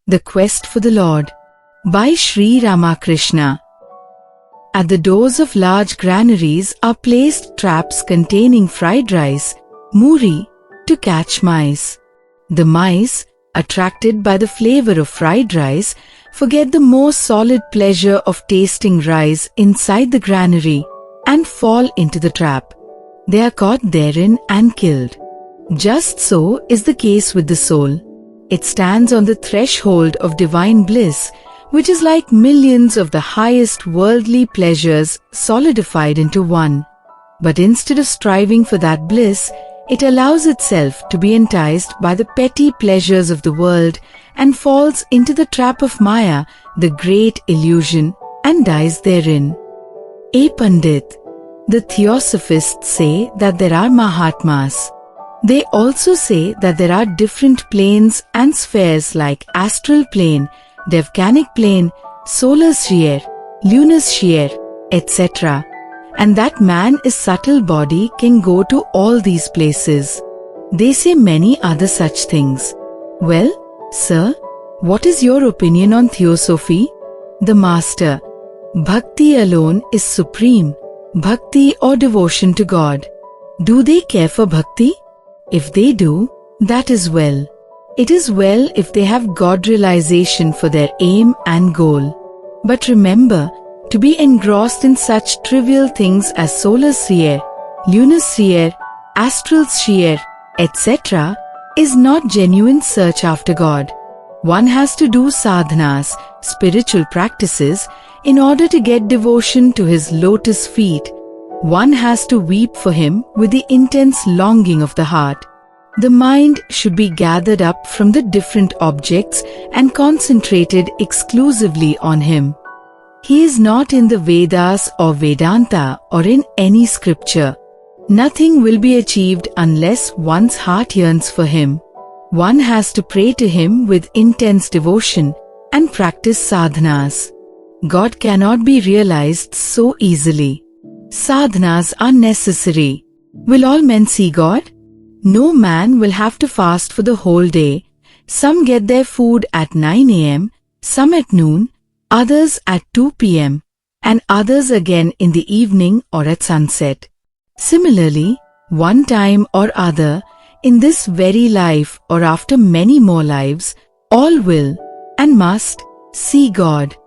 The Quest for the Lord by Sri Ramakrishna. At the doors of large granaries are placed traps containing fried rice, muri, to catch mice. The mice, attracted by the flavor of fried rice, forget the more solid pleasure of tasting rice inside the granary and fall into the trap. They are caught therein and killed. Just so is the case with the soul. It stands on the threshold of divine bliss, which is like millions of the highest worldly pleasures solidified into one. But instead of striving for that bliss, it allows itself to be enticed by the petty pleasures of the world and falls into the trap of Maya, the great illusion, and dies therein. A Pandit, the Theosophists say that there are Mahatmas. They also say that there are different planes and spheres like astral plane, Devcanic plane, solar sphere, lunar sphere, etc. And that man is subtle body can go to all these places. They say many other such things. Well, sir, what is your opinion on Theosophy? The Master: Bhakti alone is supreme. Bhakti or devotion to God. Do they care for Bhakti? If they do, that is well. It is well if they have God realization for their aim and goal. But remember, to be engrossed in such trivial things as solar sphere, lunar sphere, astral sphere, etc. is not genuine search after God. One has to do sadhanas, spiritual practices, in order to get devotion to His lotus feet. One has to weep for Him with the intense longing of the heart. The mind should be gathered up from the different objects and concentrated exclusively on Him. He is not in the Vedas or Vedanta or in any scripture. Nothing will be achieved unless one's heart yearns for Him. One has to pray to Him with intense devotion and practice sadhanas. God cannot be realized so easily. Sadhanas are necessary. Will all men see God? No man will have to fast for the whole day. Some get their food at 9 a.m., some at noon, others at 2 p.m., and others again in the evening or at sunset. Similarly, one time or other, in this very life or after many more lives, all will and must see God.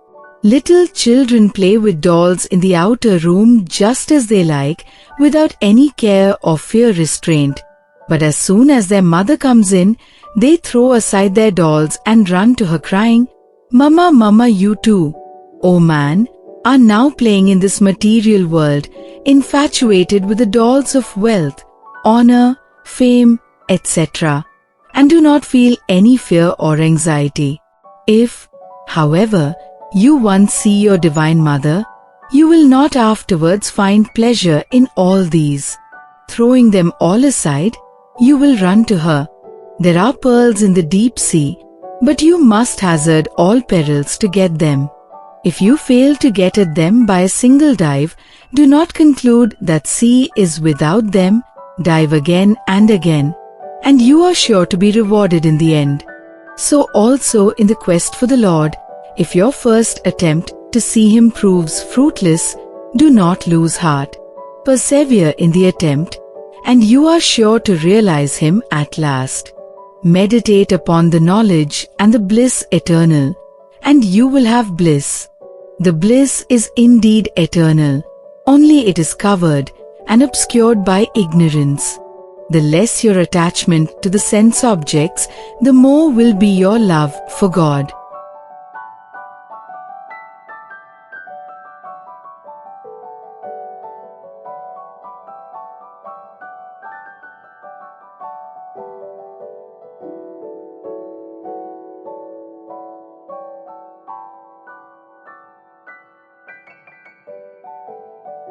Little children play with dolls in the outer room just as they like, without any care or fear restraint. But as soon as their mother comes in, they throw aside their dolls and run to her crying, "Mama, Mama, you too, O man, are now playing in this material world, infatuated with the dolls of wealth, honor, fame, etc., and do not feel any fear or anxiety. If, however, you once see your Divine Mother, you will not afterwards find pleasure in all these. Throwing them all aside, you will run to her. There are pearls in the deep sea, but you must hazard all perils to get them. If you fail to get at them by a single dive, do not conclude that sea is without them. Dive again and again, and you are sure to be rewarded in the end. So also in the quest for the Lord, if your first attempt to see Him proves fruitless, do not lose heart. Persevere in the attempt, and you are sure to realize Him at last. Meditate upon the knowledge and the bliss eternal, and you will have bliss. The bliss is indeed eternal, only it is covered and obscured by ignorance. The less your attachment to the sense objects, the more will be your love for God.